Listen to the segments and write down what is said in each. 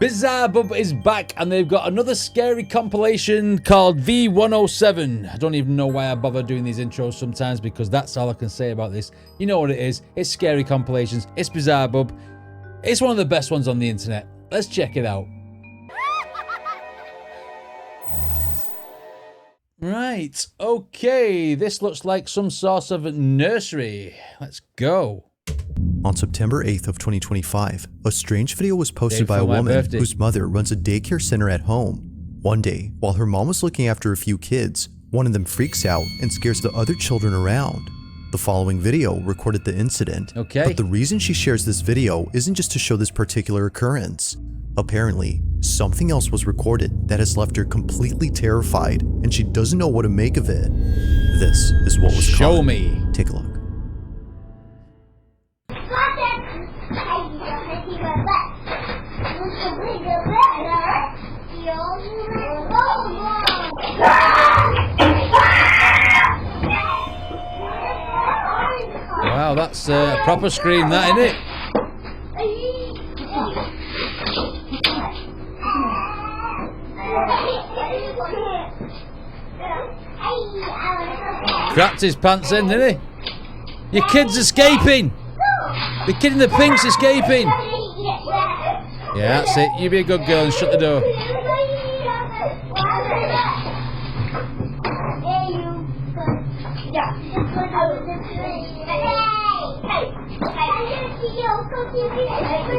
Bizarre Bub is back, and they've got another scary compilation called V107. I don't even know why I bother doing these intros sometimes, because that's all I can say about this. You know what it is. It's scary compilations. It's Bizarre Bub. It's one of the best ones on the internet. Let's check it out. Right, okay. This looks like some sort of nursery. Let's go. On September 8th of 2025, a strange video was posted by a woman whose mother runs a daycare center at home. One day, while her mom was looking after a few kids, one of them freaks out and scares the other children around. The following video recorded the incident, but the reason she shares this video isn't just to show this particular occurrence. Apparently, something else was recorded that has left her completely terrified, and she doesn't know what to make of it. This is what was caught. Show me. Take a look. Wow, that's a proper scream, that, isn't it? Crapped his pants in, didn't he? Your kid's escaping! The kid in the pink's escaping! Yeah, that's it. You be a good girl and shut the door.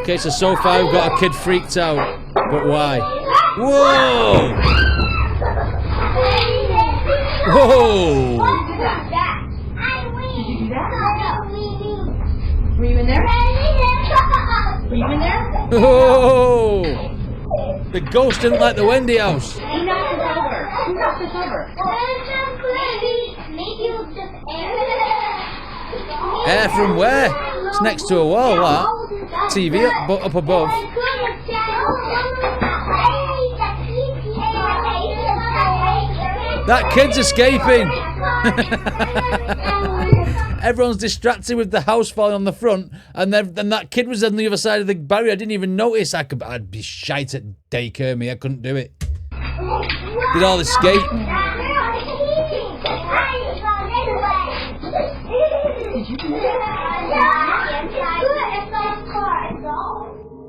Okay, so far we've got a kid freaked out. But why? Whoa! Whoa! Did you do that? Were you in there? Were you in there? Oh! The ghost didn't like the Wendy house. He knocked us over. Who knocked us over? Air from where? It's next to a wall, that. TV up above. That kid's escaping. Everyone's distracted with the house falling on the front, and then that kid was on the other side of the barrier. I didn't even notice. I'd be shite at daycare, me. I couldn't do it. Did all escape.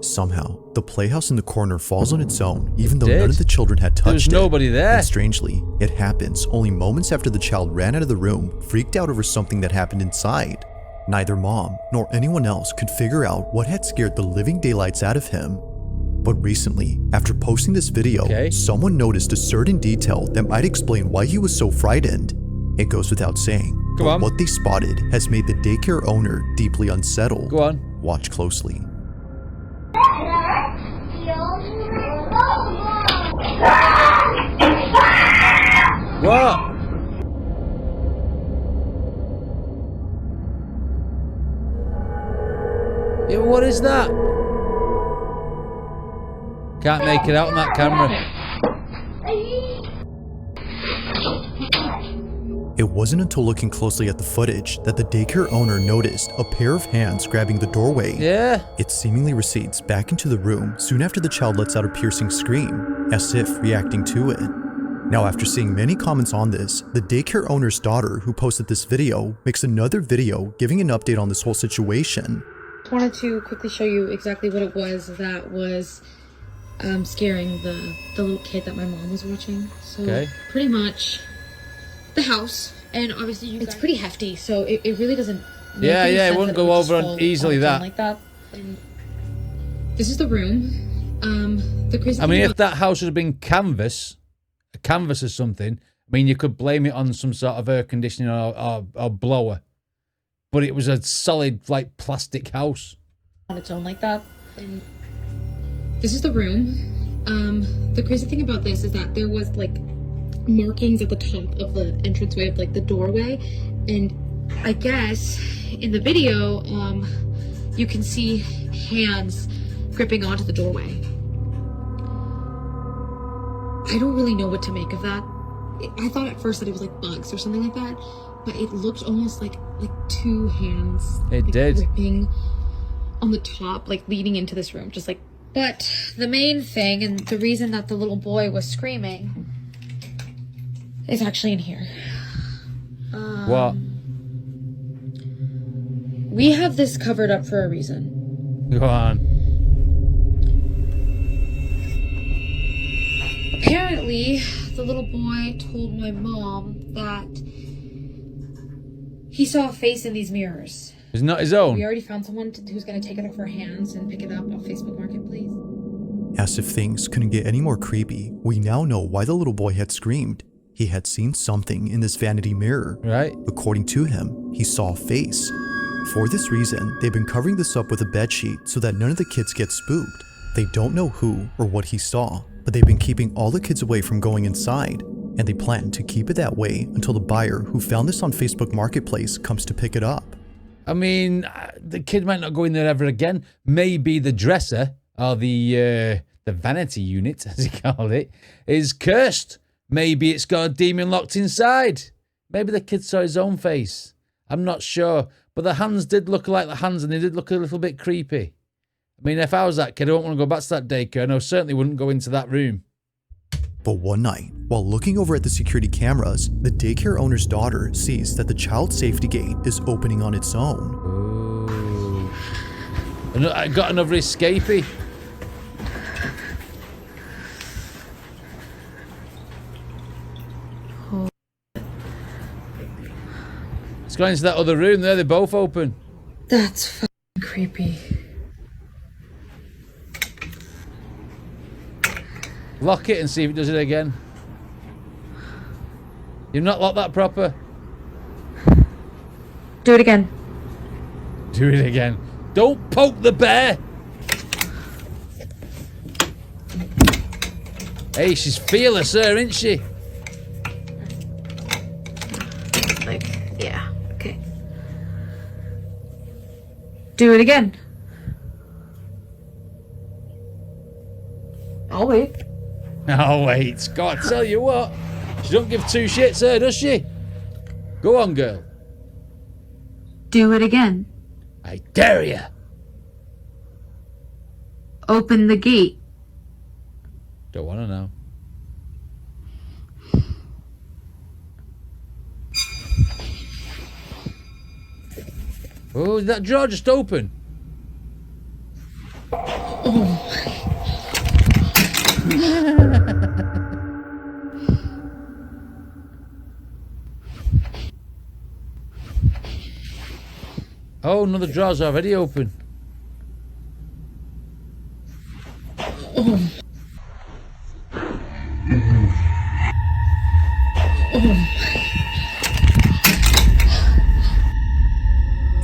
Somehow, the playhouse in the corner falls on its own, even though none of the children had touched it. There's nobody there. And strangely, it happens only moments after the child ran out of the room, freaked out over something that happened inside. Neither mom nor anyone else could figure out what had scared the living daylights out of him. But recently, after posting this video, someone noticed a certain detail that might explain why he was so frightened. It goes without saying, but what they spotted has made the daycare owner deeply unsettled. Go on. Watch closely. What? Yeah, what is that? Can't make it out on that camera. It wasn't until looking closely at the footage that the daycare owner noticed a pair of hands grabbing the doorway. Yeah. It seemingly recedes back into the room soon after the child lets out a piercing scream, as if reacting to it. Now, after seeing many comments on this, the daycare owner's daughter, who posted this video, makes another video giving an update on this whole situation. I wanted to quickly show you exactly what it was that was scaring the little kid that my mom was watching. So pretty much the house, and obviously it's pretty hefty, so it really doesn't make any sense it wouldn't go over easily like that. And this is the room. The crazy I mean, if that house had been canvas or something, I mean, you could blame it on some sort of air conditioning or blower, but it was a solid, like, plastic house on its own like that. And this is the room. The crazy thing about this is that there was like markings at the top of the entranceway of like the doorway, and I guess in the video you can see hands gripping onto the doorway. I don't really know what to make of that. I thought at first that it was like bugs or something like that, but it looked almost like two hands. It did. Gripping on the top, like leading into this room, just like But the main thing, and the reason that the little boy was screaming, is actually in here. What? We have this covered up for a reason. Go on. Apparently, the little boy told my mom that he saw a face in these mirrors. It's not his own. We already found someone who's going to take it off our hands and pick it up off Facebook Marketplace. As if things couldn't get any more creepy, we now know why the little boy had screamed. He had seen something in this vanity mirror. Right. According to him, he saw a face. For this reason, they've been covering this up with a bedsheet so that none of the kids get spooked. They don't know who or what he saw, but they've been keeping all the kids away from going inside, and they plan to keep it that way until the buyer who found this on Facebook Marketplace comes to pick it up. I mean, the kid might not go in there ever again. Maybe the dresser, or the vanity unit, as he called it, is cursed. Maybe it's got a demon locked inside. Maybe the kid saw his own face. I'm not sure. But the hands did look like the hands, and they did look a little bit creepy. I mean, if I was that kid, I don't want to go back to that daycare, and I certainly wouldn't go into that room. But one night, while looking over at the security cameras, the daycare owner's daughter sees that the child safety gate is opening on its own. Ooh. I got another escapee. Let's go into that other room there. They're both open. That's fucking creepy. Lock it and see if it does it again. You've not locked that proper. Do it again. Do it again. Don't poke the bear. Hey, she's fearless, her, isn't she? Like, yeah, okay. Do it again. I'll wait. Oh, wait. God, tell you what. She don't give two shits, her, does she? Go on, girl. Do it again. I dare you. Open the gate. Don't want to know. Oh, did that drawer just open? Oh, another drawer's already open.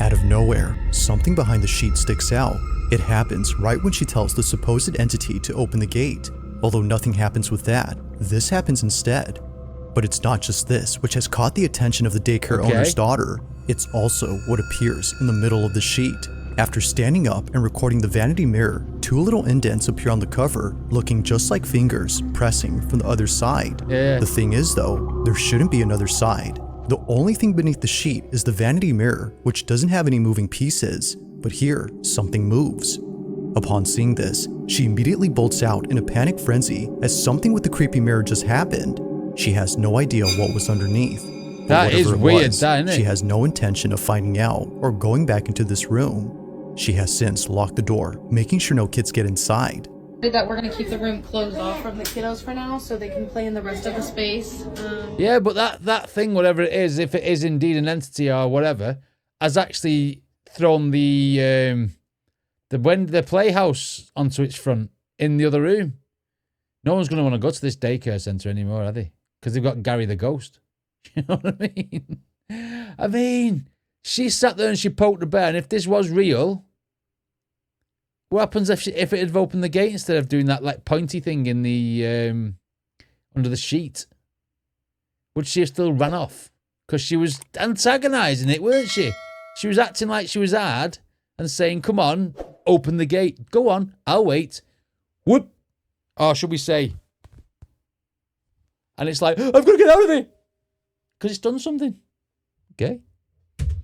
Out of nowhere, something behind the sheet sticks out. It happens right when she tells the supposed entity to open the gate. Although nothing happens with that, this happens instead. But it's not just this which has caught the attention of the daycare owner's daughter. It's also what appears in the middle of the sheet. After standing up and recording the vanity mirror, two little indents appear on the cover, looking just like fingers pressing from the other side. Yeah. The thing is though, there shouldn't be another side. The only thing beneath the sheet is the vanity mirror, which doesn't have any moving pieces. But here, something moves. Upon seeing this, she immediately bolts out in a panic frenzy as something with the creepy mirror just happened. She has no idea what was underneath. That is weird, isn't it? She has no intention of finding out or going back into this room. She has since locked the door, making sure no kids get inside. That we're gonna keep the room closed off from the kiddos for now, so they can play in the rest of the space. Yeah, but that thing, whatever it is, if it is indeed an entity or whatever, has actually thrown the playhouse onto its front in the other room. No one's gonna want to go to this daycare center anymore, are they? Because they've got Gary the ghost. You know what I mean? I mean, she sat there and she poked the bear, and if this was real, what happens if it had opened the gate instead of doing that like pointy thing in the under the sheet? Would she have still run off? Because she was antagonizing it, weren't she? She was acting like she was hard and saying, "Come on, open the gate. Go on, I'll wait." Whoop! Or should we say? And it's like, I've got to get out of here because it's done something. Okay.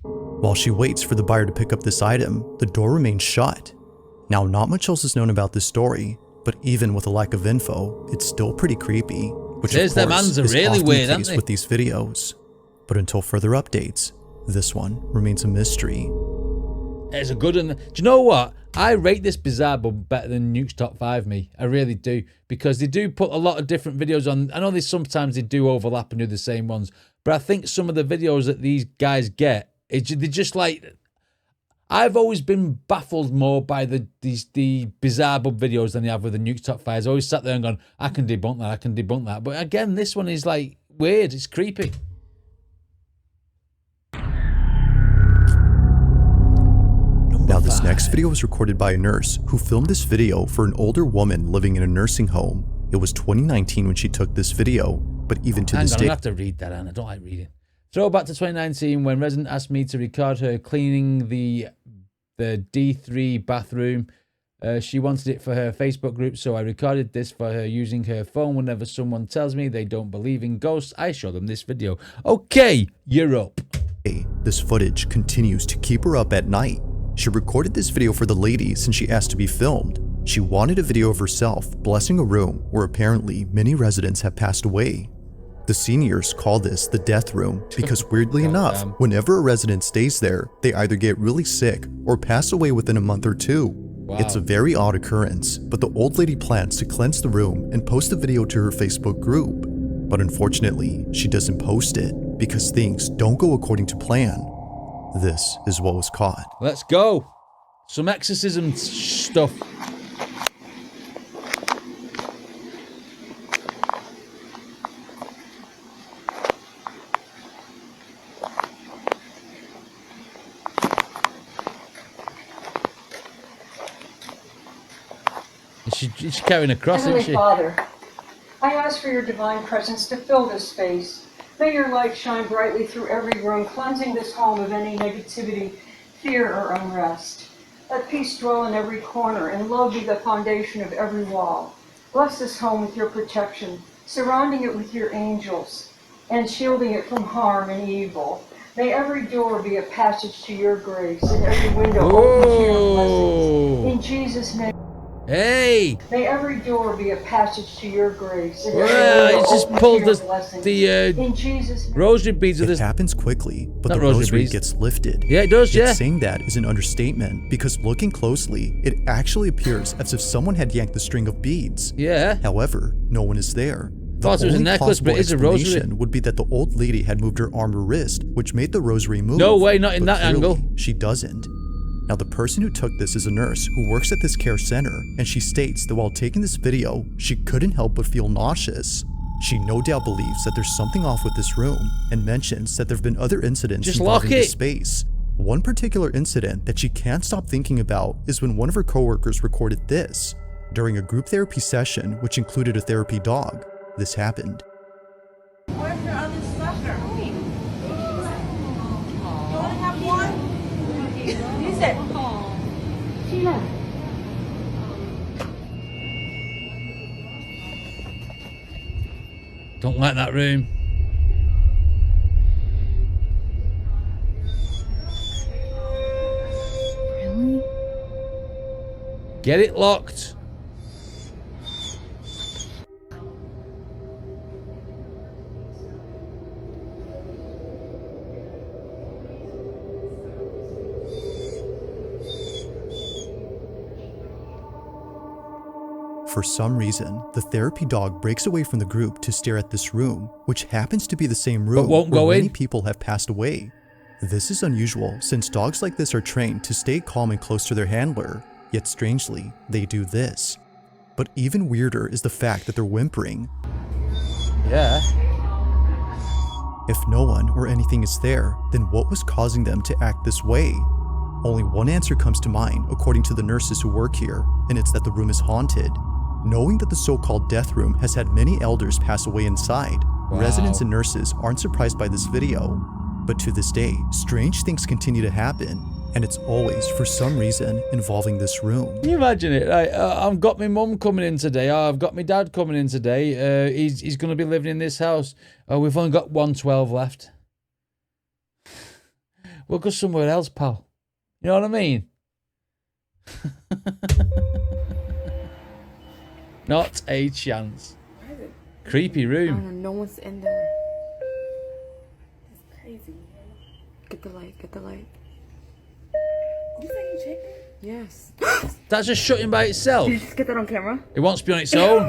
While she waits for the buyer to pick up this item, the door remains shut. Now, not much else is known about this story, but even with a lack of info, it's still pretty creepy, which of them course hands are is really often weird, the aren't case they? with these videos. But until further updates, this one remains a mystery. It's a good one. Do you know what? I rate this Bizarre Bub better than Nuke's Top 5, me. I really do. Because they do put a lot of different videos on. I know sometimes they do overlap and do the same ones. But I think some of the videos that these guys get, they're just like... I've always been baffled more by the Bizarre Bub videos than they have with the Nuke's Top 5s. I always sat there and gone, I can debunk that, I can debunk that. But again, this one is like weird. It's creepy. Now, this next video was recorded by a nurse who filmed this video for an older woman living in a nursing home. It was 2019 when she took this video, but even to this day... I have to read that, Anne. I don't like reading. Throwback to 2019 when resident asked me to record her cleaning the D3 bathroom. She wanted it for her Facebook group, so I recorded this for her using her phone. Whenever someone tells me they don't believe in ghosts, I show them this video. Okay, you're up. This footage continues to keep her up at night. She recorded this video for the lady since she asked to be filmed. She wanted a video of herself blessing a room where apparently many residents have passed away. The seniors call this the death room because weirdly enough, whenever a resident stays there, they either get really sick or pass away within a month or two. Wow. It's a very odd occurrence, but the old lady plans to cleanse the room and post the video to her Facebook group. But unfortunately, she doesn't post it because things don't go according to plan. This is what was caught. Let's go. Some exorcism stuff. She's carrying a cross, Heavenly isn't she? Father, I ask for your divine presence to fill this space. May your light shine brightly through every room, cleansing this home of any negativity, fear, or unrest. Let peace dwell in every corner, and love be the foundation of every wall. Bless this home with your protection, surrounding it with your angels, and shielding it from harm and evil. May every door be a passage to your grace, and every window open to your blessings. In Jesus' name. Hey! May every door be a passage to your grace. And Well, he just pulled the rosary beads of It this. happens quickly, but the rosary rosary beads. gets lifted. Yeah, it does, Yet yeah. saying that is an understatement because looking closely, it actually appears as if someone had yanked the string of beads. Yeah. However, no one is there. The Thought it was a only necklace, but possible it's a rosary. explanation would be that the old lady had moved her arm or wrist, which made the rosary move. No way, not in but that clearly, angle. She doesn't. Now, the person who took this is a nurse who works at this care center, and she states that while taking this video, she couldn't help but feel nauseous. She no doubt believes that there's something off with this room, and mentions that there have been other incidents Just involving lock this it. space. One particular incident that she can't stop thinking about is when one of her coworkers recorded this. During a group therapy session, which included a therapy dog, this happened. Where's your other sucker? You only have one? Use it. Sheila. Don't like that room. Really? Get it locked. For some reason, the therapy dog breaks away from the group to stare at this room, which happens to be the same room won't where go many in. people have passed away. This is unusual since dogs like this are trained to stay calm and close to their handler, yet strangely, they do this. But even weirder is the fact that they're whimpering. Yeah. If no one or anything is there, then what was causing them to act this way? Only one answer comes to mind according to the nurses who work here, and it's that the room is haunted. Knowing that the so-called death room has had many elders pass away inside, residents and nurses aren't surprised by this video. But to this day, strange things continue to happen, and it's always, for some reason, involving this room. Can you imagine it? Right, I've got my mum coming in today. I've got my dad coming in today. He's going to be living in this house. We've only got 112 left. We'll go somewhere else, pal. You know what I mean? Not a chance. Creepy I room. don't know. No one's in there. It's crazy. Get the light. Get the light. You say you checked it? Yes. That's just shutting by itself. Did you just get that on camera? It wants to be on its own.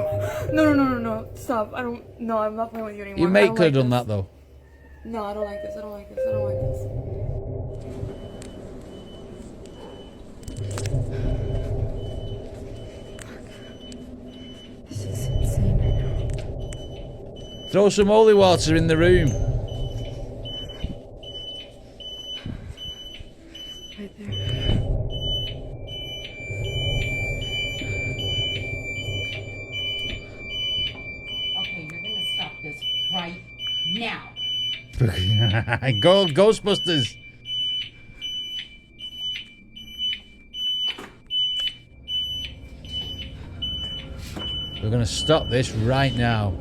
No. Stop. I don't. No, I'm not playing with you anymore. Your mate could have done that though. No, I don't like this. I don't like this. I don't like this. This is insane right now. Throw some holy water in the room. Right there. Okay, you're gonna stop this right now. Go, Ghostbusters. We're gonna stop this right now.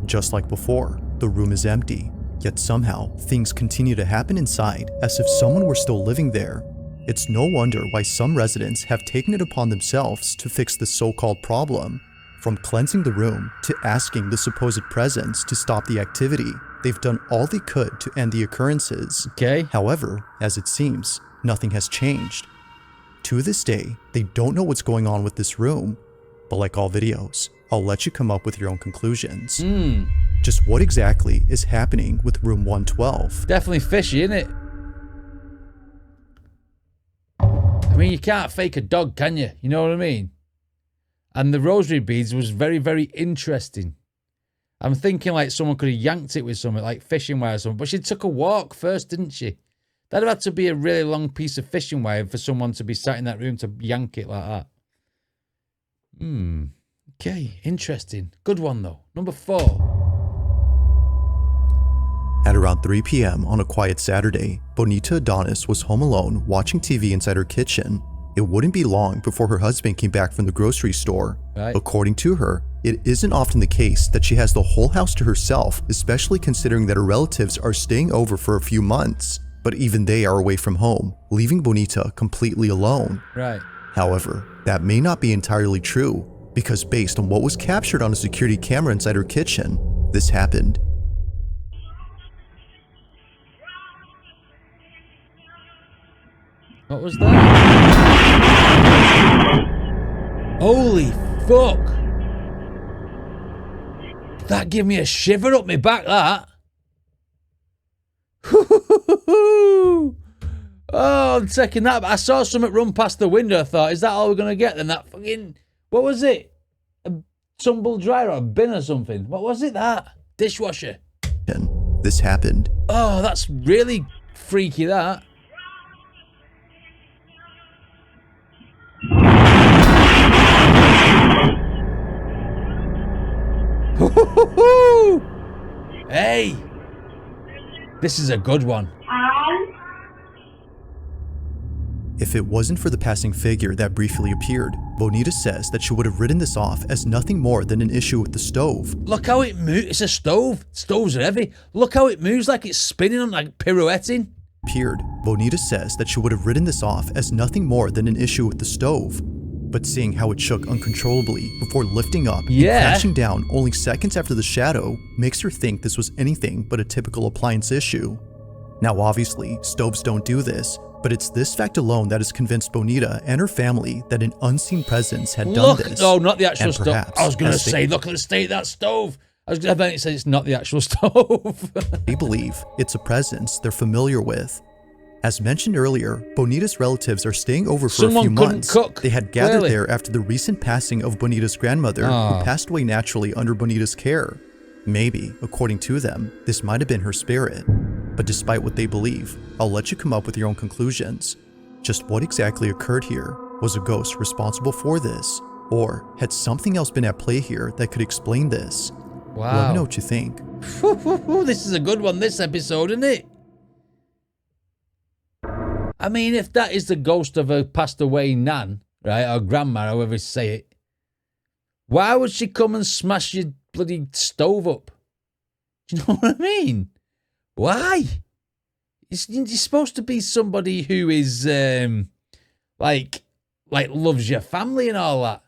Just like before, the room is empty, yet somehow things continue to happen inside as if someone were still living there. It's no wonder why some residents have taken it upon themselves to fix this so-called problem. From cleansing the room to asking the supposed presence to stop the activity, they've done all they could to end the occurrences. Okay. However, as it seems, nothing has changed. To this day, they don't know what's going on with this room, but like all videos, I'll let you come up with your own conclusions. Just what exactly is happening with room 112? Definitely fishy, isn't it? I mean, you can't fake a dog, can you? You know what I mean? And the rosary beads was very, very interesting. I'm thinking like someone could have yanked it with something, like fishing wire or something. But she took a walk first, didn't she? That'd have had to be a really long piece of fishing wire for someone to be sat in that room to yank it like that. Okay, interesting. Good one, though. Number 4. At around 3 p.m. on a quiet Saturday, Bonita Adonis was home alone watching TV inside her kitchen. It wouldn't be long before her husband came back from the grocery store. Right. According to her, it isn't often the case that she has the whole house to herself, especially considering that her relatives are staying over for a few months. But even they are away from home, leaving Bonita completely alone. Right. However, that may not be entirely true, because based on what was captured on a security camera inside her kitchen, this happened. What was that? Holy fuck! That gave me a shiver up my back, that. Oh, I'm taking that. I saw something run past the window. I thought, is that all we're going to get? Then that fucking... What was it? A tumble dryer or a bin or something? What was it, that? Dishwasher. This happened. Oh, that's really freaky, that. Hey, this is a good one. If it wasn't for the passing figure that briefly appeared, Bonita says that she would have written this off as nothing more than an issue with the stove. Look how it moves. It's a stove. Stoves are heavy. Look how it moves, like it's spinning and like pirouetting. Bonita says that she would have written this off as nothing more than an issue with the stove. But seeing how it shook uncontrollably before lifting up and crashing down only seconds after the shadow makes her think this was anything but a typical appliance issue. Now obviously, stoves don't do this, but it's this fact alone that has convinced Bonita and her family that an unseen presence had done this. Oh, not the actual And stove. perhaps, I was going to as say, look at the state of that stove. I was going to say it's not the actual stove. they believe it's a presence they're familiar with. As mentioned earlier, Bonita's relatives are staying over for a few months. Cook, they had gathered clearly there after the recent passing of Bonita's grandmother, who passed away naturally under Bonita's care. Maybe, according to them, this might have been her spirit. But despite what they believe, I'll let you come up with your own conclusions. Just what exactly occurred here? Was a ghost responsible for this? Or had something else been at play here that could explain this? Wow. Let me know what you think. This is a good one, this episode, isn't it? I mean, if that is the ghost of a passed away nan, right, or grandma, however you say it, why would she come and smash your bloody stove up? Do you know what I mean? Why? You're supposed to be somebody who is like loves your family and all that.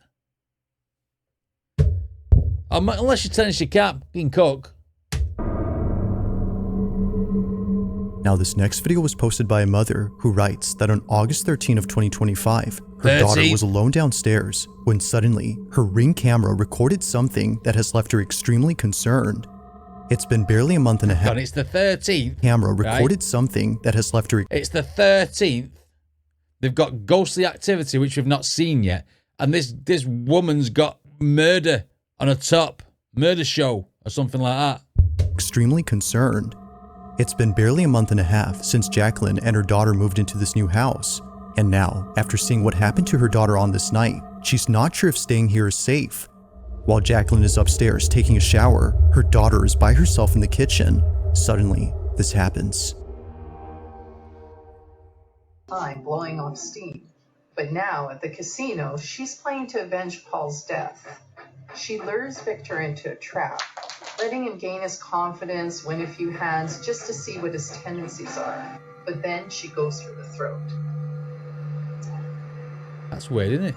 Unless you're telling us you can't fucking cook. Now, this next video was posted by a mother who writes that on August 13 of 2025, her daughter was alone downstairs when suddenly her Ring camera recorded something that has left her extremely concerned. It's been barely a month and a half. And it's the 13th. Camera recorded something that has left her. It's the 13th. They've got ghostly activity which we've not seen yet, and this woman's got murder on a top, murder show or something like that. Extremely concerned. It's been barely a month and a half since Jacqueline and her daughter moved into this new house. And now, after seeing what happened to her daughter on this night, she's not sure if staying here is safe. While Jacqueline is upstairs taking a shower, her daughter is by herself in the kitchen. Suddenly, this happens. Time blowing off steam. But now, at the casino, she's playing to avenge Paul's death. She lures Victor into a trap, letting him gain his confidence, win a few hands, just to see what his tendencies are. But then she goes for the throat. That's weird, isn't it?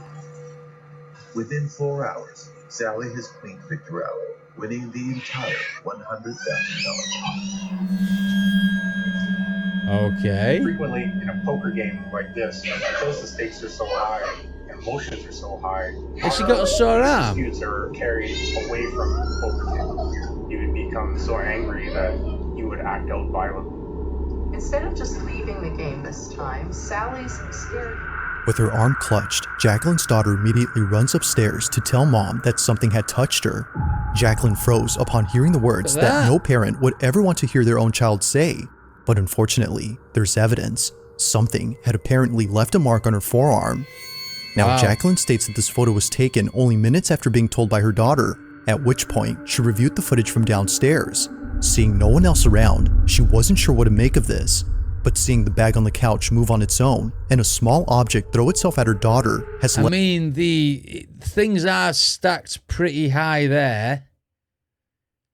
Within 4 hours, Sally has cleaned Victor out, winning the entire $100,000. Okay. Frequently in a poker game like this, because the stakes are so high, emotions are so high. Has she got a sore arm? Disputes are carried away from the poker table. You would become so angry that you would act out violently. Instead of just leaving the game this time, Sally's scared. With her arm clutched, Jacqueline's daughter immediately runs upstairs to tell mom that something had touched her. Jacqueline froze upon hearing the words that no parent would ever want to hear their own child say. But unfortunately, there's evidence. Something had apparently left a mark on her forearm. Now, Jacqueline states that this photo was taken only minutes after being told by her daughter, at which point she reviewed the footage from downstairs. Seeing no one else around, she wasn't sure what to make of this. But seeing the bag on the couch move on its own and a small object throw itself at her daughter has I mean, the things are stacked pretty high there.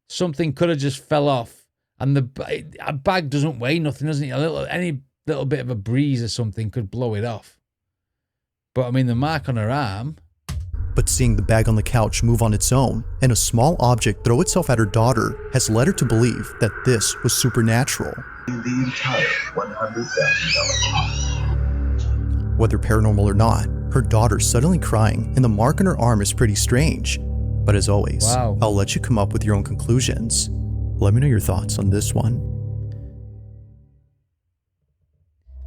Something could have just fell off. And a bag doesn't weigh nothing, doesn't it? Any little bit of a breeze or something could blow it off. But I mean, the mark on her arm. But seeing the bag on the couch move on its own and a small object throw itself at her daughter has led her to believe that this was supernatural. The entire $100,000. Whether paranormal or not, her daughter's suddenly crying and the mark on her arm is pretty strange. But as always, I'll let you come up with your own conclusions. Let me know your thoughts on this one.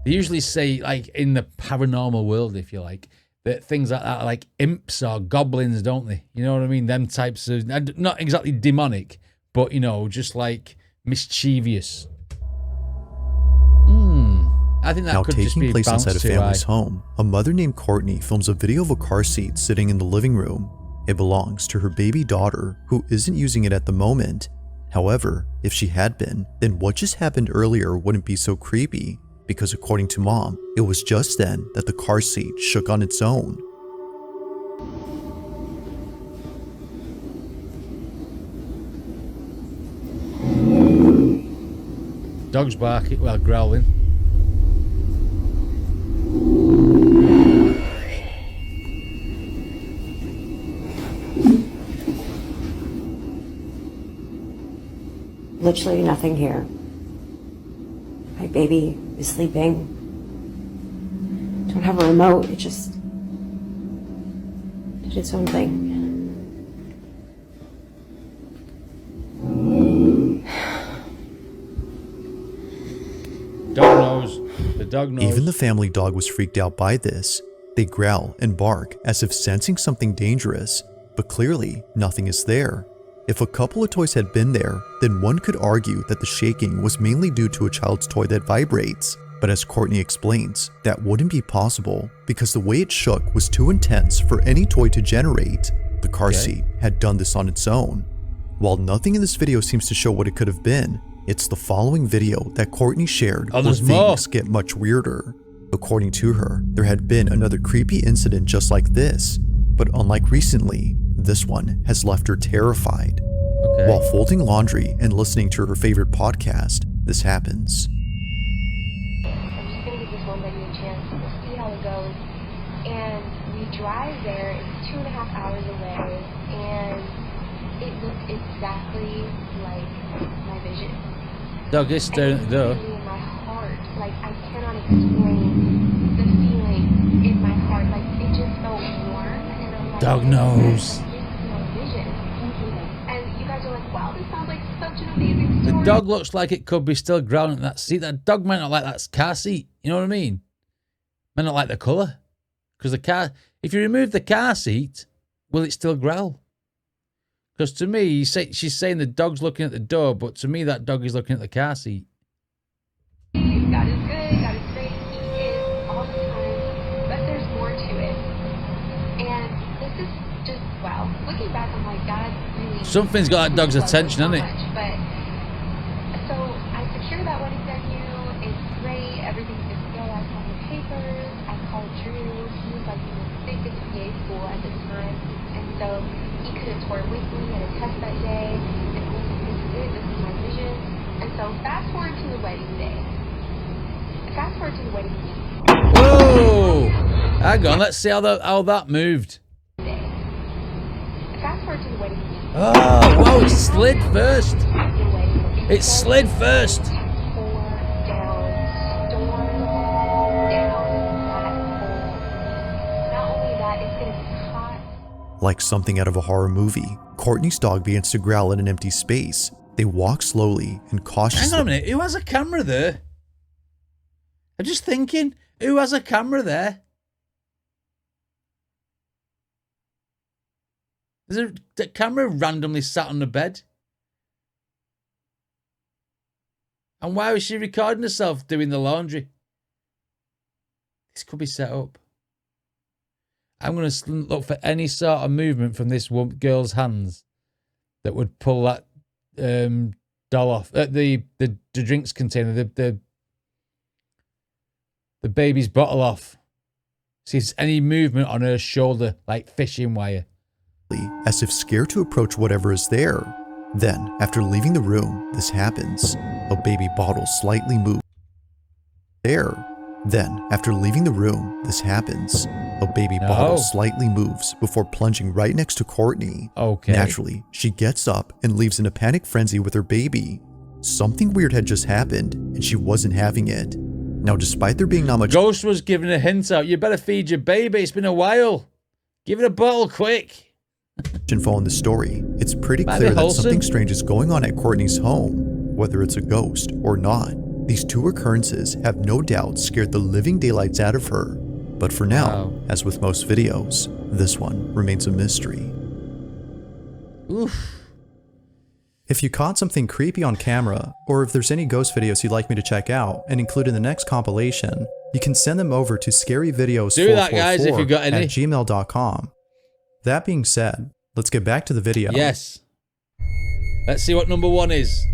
They usually say, like, in the paranormal world, if you like, that things like that are like imps or goblins, don't they? You know what I mean? Them types of, not exactly demonic, but, you know, just like mischievous. I think that now, could just be taking place inside a family's high. home, a mother named Courtney films a video of a car seat sitting in the living room. It belongs to her baby daughter, who isn't using it at the moment. However, if she had been, then what just happened earlier wouldn't be so creepy, because according to mom, it was just then that the car seat shook on its own. Dog's barking, well, growling. Literally nothing here. My baby is sleeping. Don't have a remote. It just did its own thing. Dog knows. The dog knows. Even the family dog was freaked out by this. They growl and bark as if sensing something dangerous, but clearly nothing is there. If a couple of toys had been there, then one could argue that the shaking was mainly due to a child's toy that vibrates. But as Courtney explains, that wouldn't be possible because the way it shook was too intense for any toy to generate. The car seat had done this on its own. While nothing in this video seems to show what it could have been, it's the following video that Courtney shared where things get much weirder. According to her, there had been another creepy incident just like this, but unlike recently, this one has left her terrified. Okay. While folding laundry and listening to her favorite podcast, this happens. I'm just gonna give this one lady a chance. We'll see how it goes. And we drive there. It's 2.5 hours away, and it looked exactly like my vision. Dog is staring at the door. In my heart, like I cannot explain the feeling in my heart. Like it just felt warm, and I'm like, Dog knows. This is my vision. And you guys are like, wow, this sounds like such an amazing story. The dog looks like it could be still growling at that seat. That dog might not like that car seat. You know what I mean? Might not like the colour. Because the car, if you remove the car seat, will it still growl? Because to me, she's saying the dog's looking at the door, but to me, that dog is looking at the car seat. God is good, God is great, He is all the time, but there's more to it. And this is just, wow. Looking back, I'm like, God really... Something's got that dog's attention, hasn't it? But, so, I secured that wedding venue, it's great, everything's good to go, I signed the papers, I called Drew, he was like in the thick of the PA school at this time, and so he couldn't tour with me, he had a test that day, and I was like, this is it, this is my vision. And so fast forward to the wedding day. Fast forward to the wedding week. Whoa! Hang on, let's see how that moved. Fast forward to the wedding week. Oh, wow, it slid first. It slid first. Like something out of a horror movie, Courtney's dog begins to growl in an empty space. They walk slowly and cautiously. Hang on a minute, who has a camera there? I'm just thinking, who has a camera there? Is a camera randomly sat on the bed? And why was she recording herself doing the laundry? This could be set up. I'm going to look for any sort of movement from this girl's hands that would pull that doll off. The drinks container, the baby's bottle off. See any movement on her shoulder, like fishing wire. As if scared to approach whatever is there. Then, after leaving the room, this happens. A baby bottle slightly moves. Then, after leaving the room, this happens. A baby bottle slightly moves before plunging right next to Courtney. Okay. Naturally, she gets up and leaves in a panic frenzy with her baby. Something weird had just happened, and she wasn't having it. Now, despite there being not much... Ghost was giving a hint out. You better feed your baby. It's been a while. Give it a bottle quick. ...info in the story, it's pretty clear that something strange is going on at Courtney's home, whether it's a ghost or not. These two occurrences have no doubt scared the living daylights out of her. But for now, as with most videos, this one remains a mystery. Oof. If you caught something creepy on camera, or if there's any ghost videos you'd like me to check out and include in the next compilation, you can send them over to scaryvideos444@gmail.com. That being said, let's get back to the video. Yes. Let's see what number 1 is.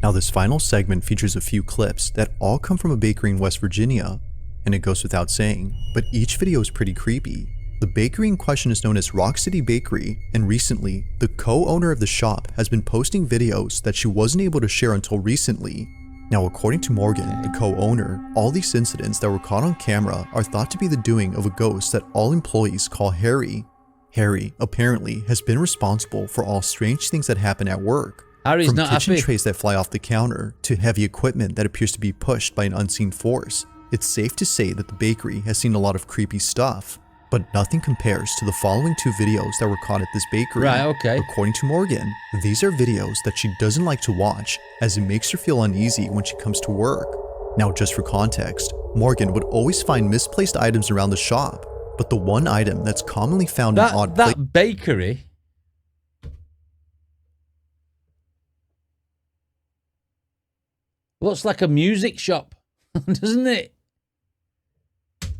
Now this final segment features a few clips that all come from a bakery in West Virginia, and it goes without saying, but each video is pretty creepy. The bakery in question is known as Rock City Bakery, and recently, the co-owner of the shop has been posting videos that she wasn't able to share until recently. Now according to Morgan, the co-owner, all these incidents that were caught on camera are thought to be the doing of a ghost that all employees call Harry. Harry apparently has been responsible for all strange things that happen at work. Harry's From not kitchen happy. trays that fly off the counter to heavy equipment that appears to be pushed by an unseen force. It's safe to say that the bakery has seen a lot of creepy stuff, but nothing compares to the following 2 videos that were caught at this bakery. Right, okay. According to Morgan, these are videos that she doesn't like to watch as it makes her feel uneasy when she comes to work. Now just for context, Morgan would always find misplaced items around the shop, but the one item that's commonly found in odd places. That bakery looks like a music shop, doesn't it?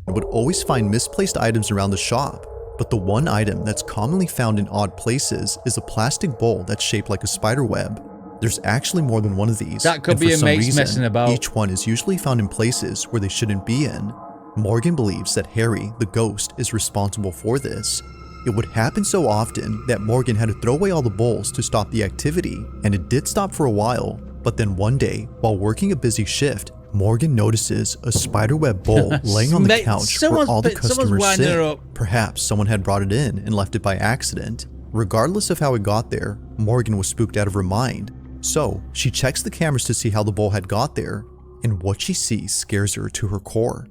Would always find misplaced items around the shop, but the one item that's commonly found in odd places is a plastic bowl that's shaped like a spider web. There's actually more than one of these. That could be a mate's messing about. Each one is usually found in places where they shouldn't be in. Morgan believes that Harry, the ghost, is responsible for this. It would happen so often that Morgan had to throw away all the bowls to stop the activity, and it did stop for a while. But then one day, while working a busy shift, Morgan notices a spiderweb bowl laying on the couch where all the customers sit. Perhaps someone had brought it in and left it by accident. Regardless of how it got there, Morgan was spooked out of her mind. So she checks the cameras to see how the bowl had got there, and what she sees scares her to her core.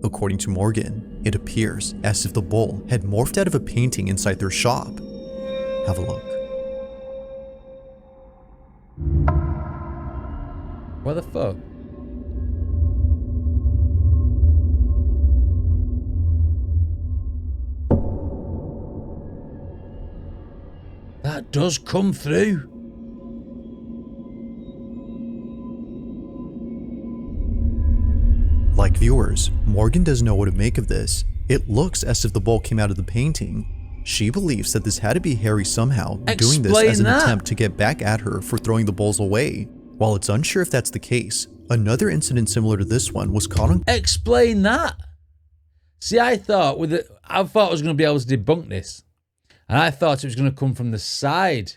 According to Morgan, it appears as if the bowl had morphed out of a painting inside their shop. Have a look. What the fuck? That does come through. Like viewers, Morgan doesn't know what to make of this. It looks as if the bowl came out of the painting. She believes that this had to be Harry somehow doing this as an attempt to get back at her for throwing the bowls away. While it's unsure if that's the case, another incident similar to this one was caught on... Explain that. See, I thought I was going to be able to debunk this. And I thought it was going to come from the side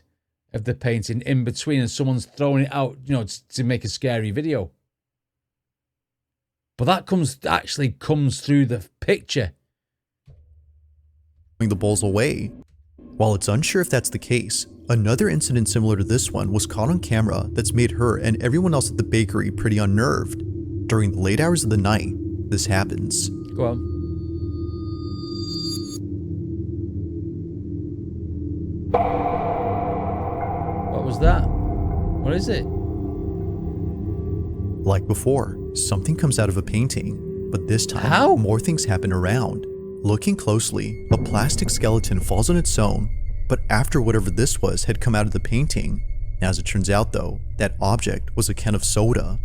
of the painting in between and someone's throwing it out, you know, to make a scary video. But that actually comes through the picture. The bowls away. While it's unsure if that's the case, another incident similar to this one was caught on camera that's made her and everyone else at the bakery pretty unnerved. During the late hours of the night, this happens. Go on. What was that? What is it? Like before, something comes out of a painting, but this time more things happen around. Looking closely, a plastic skeleton falls on its own, but after whatever this was had come out of the painting. As it turns out though, that object was a can of soda.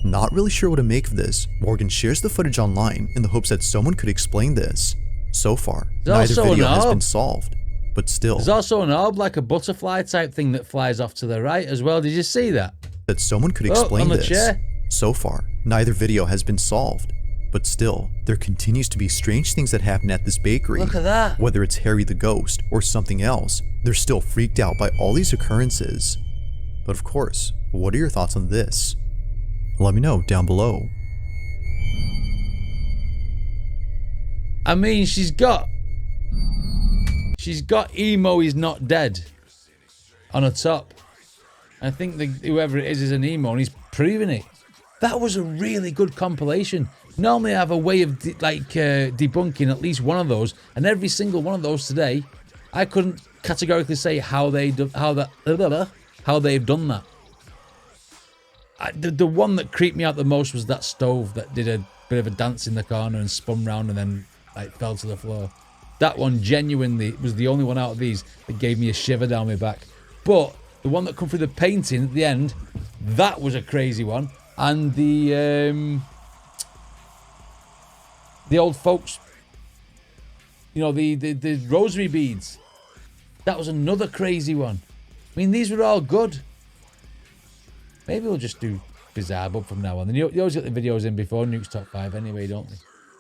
Not really sure what to make of this, Morgan shares the footage online in the hopes that someone could explain this. So far, neither video has been solved, but still. There's also an orb, like a butterfly type thing that flies off to the right as well. Did you see that? That someone could explain this. So far, neither video has been solved, but still, there continues to be strange things that happen at this bakery. Look at that. Whether it's Harry the ghost or something else, they're still freaked out by all these occurrences. But of course, what are your thoughts on this? Let me know down below. I mean, she's got emo is not dead on her top. I think whoever it is an emo, and he's proving it. That was a really good compilation. Normally I have a way of debunking at least one of those, and every single one of those today, I couldn't categorically say how they've done that. The one that creeped me out the most was that stove that did a bit of a dance in the corner and spun round and then fell to the floor. That one genuinely was the only one out of these that gave me a shiver down my back. But the one that come through the painting at the end, that was a crazy one. And the old folks, you know, the rosary beads, that was another crazy one. I mean, these were all good. Maybe we'll just do Bizarre Bub from now on. You always get the videos in before Nuke's Top 5 anyway, don't they?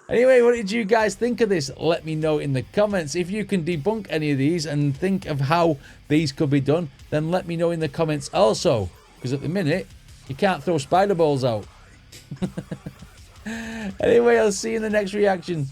Anyway, what did you guys think of this? Let me know in the comments. If you can debunk any of these and think of how these could be done, then let me know in the comments also. Because at the minute, you can't throw spider balls out. Anyway, I'll see you in the next reaction.